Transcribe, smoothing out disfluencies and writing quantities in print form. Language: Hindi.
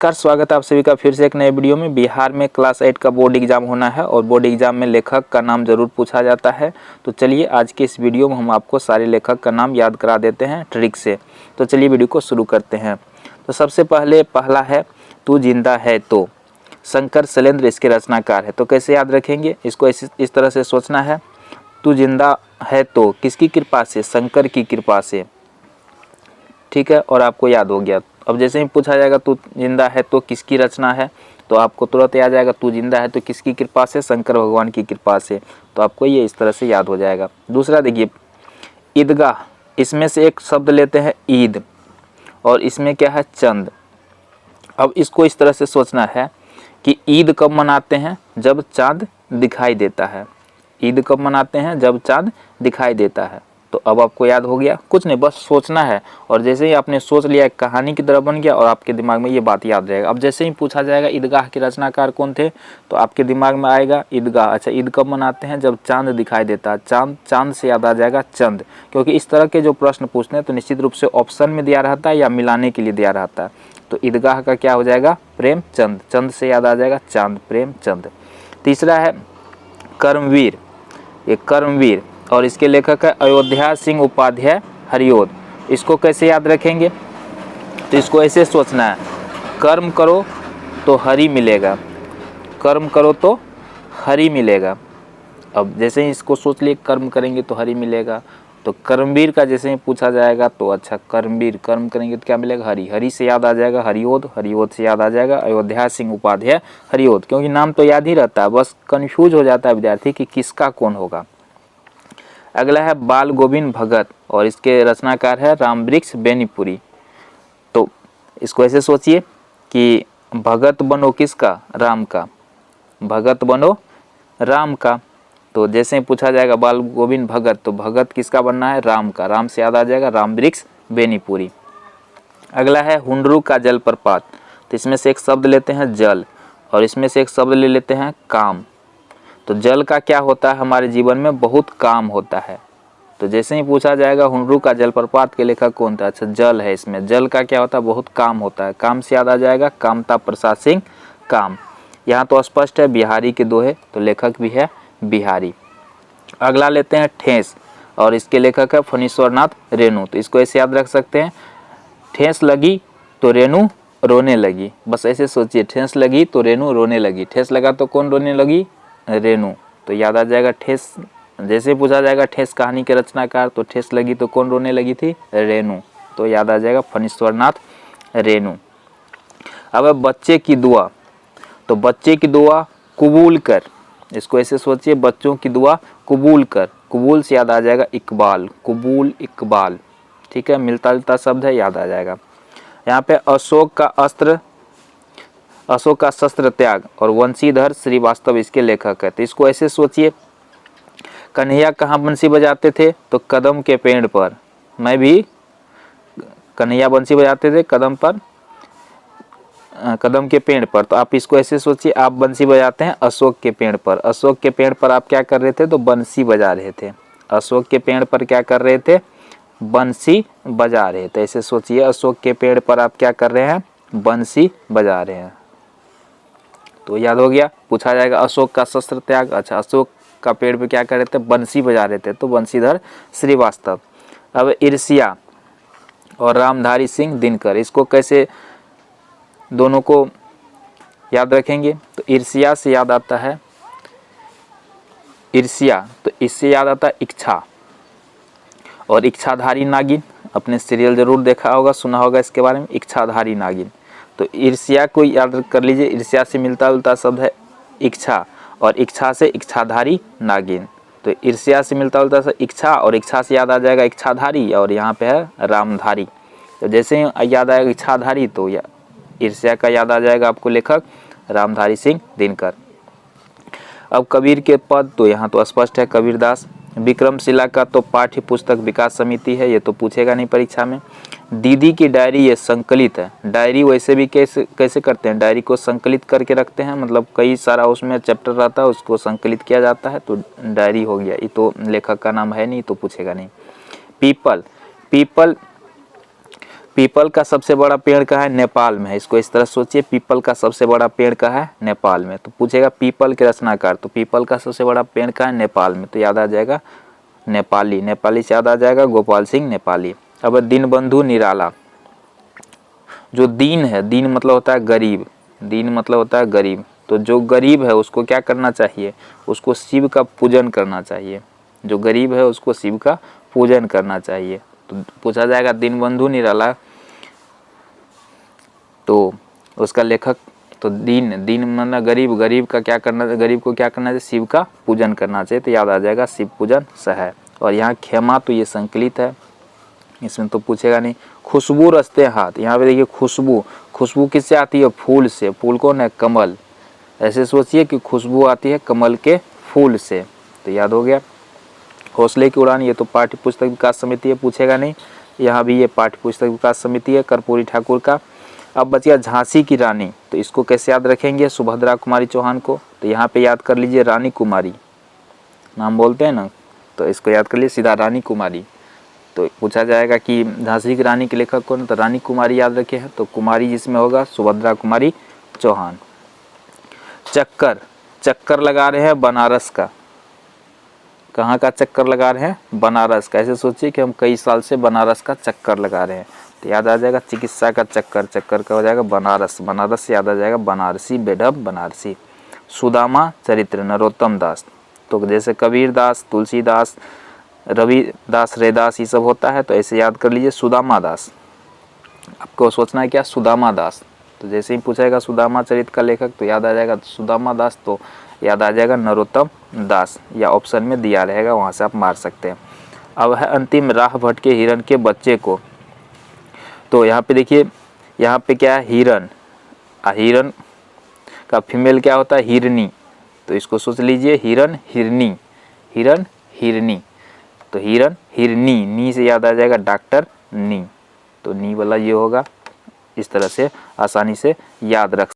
नमस्कार, स्वागत है आप सभी का फिर से एक नए वीडियो में। बिहार में क्लास 8 का बोर्ड एग्जाम होना है और बोर्ड एग्जाम में लेखक का नाम जरूर पूछा जाता है। तो चलिए आज के इस वीडियो में हम आपको सारे लेखक का नाम याद करा देते हैं ट्रिक से। तो चलिए वीडियो को शुरू करते हैं। तो सबसे पहला है तू जिंदा है तो। शंकर शैलेंद्र इसके रचनाकार है। तो कैसे याद रखेंगे इसको, इस तरह से सोचना है, तू जिंदा है तो किसकी कृपा से, शंकर की कृपा से। ठीक है, और आपको याद हो गया। अब जैसे ही पूछा जाएगा तू जिंदा है तो किसकी रचना है, तो आपको तुरंत याद आएगा तू जिंदा है तो किसकी कृपा से, शंकर भगवान की कृपा से। तो आपको ये इस तरह से याद हो जाएगा। दूसरा देखिए, ईदगाह, इसमें से एक शब्द लेते हैं ईद और इसमें क्या है, चंद। अब इसको इस तरह से सोचना है कि ईद कब मनाते हैं, जब चाँद दिखाई देता है। ईद कब मनाते हैं, जब चाँद दिखाई देता है। तो अब आपको याद हो गया, कुछ नहीं, बस सोचना है। और जैसे ही आपने सोच लिया, एक कहानी की तरह बन गया और आपके दिमाग में ये बात याद रहेगा। अब जैसे ही पूछा जाएगा ईदगाह के रचनाकार कौन थे, तो आपके दिमाग में आएगा ईदगाह। अच्छा, ईद कब मनाते हैं, जब चाँद दिखाई देता है। चाँद से याद आ जाएगा चंद, क्योंकि इस तरह के जो प्रश्न पूछते हैं तो निश्चित रूप से ऑप्शन में दिया रहता है या मिलाने के लिए दिया रहता है। तो ईदगाह का क्या हो जाएगा, प्रेमचंद। चंद से याद आ जाएगा चाँद, प्रेमचंद। तीसरा है कर्मवीर। ये कर्मवीर और इसके लेखक है अयोध्या सिंह उपाध्याय हरिओद। इसको कैसे याद रखेंगे, तो इसको ऐसे सोचना है, कर्म करो तो हरि मिलेगा, कर्म करो तो हरि मिलेगा। अब जैसे ही इसको सोच लिए कर्म करेंगे तो हरि मिलेगा, तो कर्मवीर का जैसे ही पूछा जाएगा तो अच्छा, कर्मवीर, कर्म करेंगे तो क्या मिलेगा, हरि। हरि से याद आ जाएगा हरिओद, हरिओद से याद आ जाएगा अयोध्या सिंह उपाध्याय हरिओद। क्योंकि नाम तो याद ही रहता है, बस कन्फ्यूज हो जाता है विद्यार्थी कि किसका कौन होगा। अगला है बाल गोविंद भगत और इसके रचनाकार है रामवृक्ष बेनीपुरी। तो इसको ऐसे सोचिए कि भगत बनो किसका, राम का, भगत बनो राम का। तो जैसे ही पूछा जाएगा बाल गोविंद भगत, तो भगत किसका बनना है, राम का। राम से याद आ जाएगा रामवृक्ष बेनीपुरी। अगला है हुंडरू का जलप्रपात। तो इसमें से एक शब्द लेते हैं जल और इसमें से एक शब्द ले लेते हैं काम। तो जल का क्या होता है, हमारे जीवन में बहुत काम होता है। तो जैसे ही पूछा जाएगा हुंडरू का जलप्रपात के लेखक कौन था, अच्छा जल है। इसमें जल का क्या होता है, बहुत काम होता है। काम से याद आ जाएगा कामता प्रसाद सिंह काम। यहाँ तो स्पष्ट है बिहारी के दोहे, तो लेखक भी है बिहारी। अगला लेते हैं ठेस और इसके लेखक है फणीश्वरनाथ रेणु। तो इसको ऐसे याद रख सकते हैं, ठेस लगी तो रेणु रोने लगी। बस ऐसे सोचिए, ठेस लगी तो रेणु रोने लगी। ठेस लगा तो कौन रोने लगी, रेणु। तो याद आ जाएगा ठेस। जैसे पूछा जाएगा ठेस कहानी के रचनाकार, तो ठेस लगी तो कौन रोने लगी थी, रेणु। तो याद आ जाएगा फणीश्वरनाथ रेणु। अब बच्चे की दुआ। तो बच्चे की दुआ कबूल कर, इसको ऐसे सोचिए, बच्चों की दुआ कबूल कर। कबूल से याद आ जाएगा इकबाल, कबूल इकबाल। ठीक है, मिलता जुलता शब्द है, याद आ जाएगा। यहाँ पे अशोक का शस्त्र त्याग और वंशीधर श्रीवास्तव इसके लेखक है। तो इसको ऐसे सोचिए, कन्हैया कहाँ बंसी बजाते थे, तो कदम के पेड़ पर। मैं भी, कन्हैया बंसी बजाते थे कदम के पेड़ पर। तो आप इसको ऐसे सोचिए, आप बंसी बजाते हैं अशोक के पेड़ पर। अशोक के पेड़ पर आप क्या कर रहे थे, तो बंसी बजा रहे थे। अशोक के पेड़ पर क्या कर रहे थे, बंसी बजा रहे थे। ऐसे सोचिए, अशोक के पेड़ पर आप क्या कर रहे हैं, बंसी बजा रहे हैं। तो याद हो गया। पूछा जाएगा अशोक का शस्त्र त्याग, अच्छा अशोक का पेड़ पे क्या कर रहे थे, बंसी बजा रहे थे, तो बंशीधर श्रीवास्तव। अब ईर्ष्या और रामधारी सिंह दिनकर, इसको कैसे दोनों को याद रखेंगे, तो ईर्ष्या से याद आता है ईर्ष्या, तो इससे याद आता है इच्छा और इच्छाधारी नागिन। अपने सीरियल जरूर देखा होगा, सुना होगा इसके बारे में, इच्छाधारी नागिन। तो ईर्ष्या को याद कर लीजिए, ईर्ष्या से मिलता जुलता शब्द है इच्छा और इच्छा से इच्छाधारी नागिन। तो ईर्ष्या से मिलता जुलता सा इच्छा और इच्छा से याद आ जाएगा इच्छाधारी और यहाँ पे है रामधारी। तो जैसे ही याद आएगा इच्छाधारी, तो ईर्ष्या का याद आ जाएगा आपको लेखक रामधारी सिंह दिनकर। अब कबीर के पद, तो यहाँ तो स्पष्ट है कबीरदास। विक्रमशिला का तो पाठ्य पुस्तक विकास समिति है, ये तो पूछेगा नहीं परीक्षा में। दीदी की डायरी ये संकलित है। डायरी वैसे भी कैसे करते हैं, डायरी को संकलित करके रखते हैं, मतलब कई सारा उसमें चैप्टर रहता है, उसको संकलित किया जाता है, तो डायरी हो गया। ये तो लेखक का नाम है नहीं, तो पूछेगा नहीं। पीपल पीपल का सबसे बड़ा पेड़ कहाँ है? नेपाल में है। इसको इस तरह सोचिए, पीपल का सबसे बड़ा पेड़ कहाँ है? नेपाल में। तो पूछेगा पीपल के रचनाकार, तो पीपल का सबसे बड़ा पेड़ कहाँ है? नेपाल में। तो याद आ जाएगा नेपाली, नेपाली से याद आ जाएगा गोपाल सिंह नेपाली। अब दीनबंधु निराला, जो दीन है, दीन मतलब होता है गरीब, दीन मतलब होता है गरीब, तो जो गरीब है उसको क्या करना चाहिए? उसको शिव का पूजन करना चाहिए। जो गरीब है उसको शिव का पूजन करना चाहिए। तो पूछा जाएगा दीनबंधु निराला, तो उसका लेखक, तो दीन, दीन मतलब गरीब, गरीब का क्या करना, गरीब को क्या करना चाहिए? शिव का पूजन करना चाहिए। तो याद आ जाएगा शिव पूजन सह। और यहाँ खेमा, तो ये संकलित है, इसमें तो पूछेगा नहीं। खुशबू रचते हाथ, यहाँ पे देखिए खुशबू, खुशबू किससे आती है? फूल से। फूल कौन है? कमल। ऐसे सोचिए कि खुशबू आती है कमल के फूल से। तो याद हो गया। हौसले की उड़ान, ये तो पाठ्य पुस्तक विकास समिति है, पूछेगा नहीं। यहाँ भी ये पाठ्य पुस्तक विकास समिति है, कर्पूरी ठाकुर का। अब बच गया झांसी की रानी, तो इसको कैसे याद रखेंगे? सुभद्रा कुमारी चौहान को। तो यहाँ पे याद कर लीजिए रानी कुमारी, नाम बोलते हैं ना, तो इसको याद कर लीजिए सीधा रानी कुमारी। तो पूछा जाएगा कि झांसी की रानी के लेखक कौन? तो रानी कुमारी याद रखे हैं, तो कुमारी जिसमें होगा सुभद्रा कुमारी चौहान। चक्कर, चक्कर लगा रहे हैं बनारस का। कहाँ का चक्कर लगा रहे हैं? बनारस का। ऐसे सोचिए कि हम कई साल से बनारस का चक्कर लगा रहे हैं। तो याद आ जाएगा चिकित्सा का चक्कर, चक्कर का हो जाएगा बनारस, बनारस से याद आ जाएगा बनारसी, बेढप बनारसी। सुदामा चरित्र, नरोत्तम दास। तो जैसे कबीर दास, तुलसीदास, रविदास, रैदास, ये सब होता है, तो ऐसे याद कर लीजिए सुदामा दास। आपको सोचना है क्या? सुदामा दास। तो जैसे ही पूछेगा सुदामा चरित्र का लेखक, तो याद आ जाएगा सुदामा दास, तो याद आ जाएगा नरोत्तम दास, या ऑप्शन में दिया रहेगा, वहाँ से आप मार सकते हैं। अब है अंतिम, राह भटके हिरण के बच्चे को। तो यहाँ पे देखिए, यहाँ पे क्या है? हिरण। हिरण का फीमेल क्या होता है? हिरनी। तो इसको सोच लीजिए हिरण हिरनी, हिरण हिरनी। तो हिरण हिरनी, नी से याद आ जाएगा डॉक्टर नी, तो नी वाला ये होगा। इस तरह से आसानी से याद रख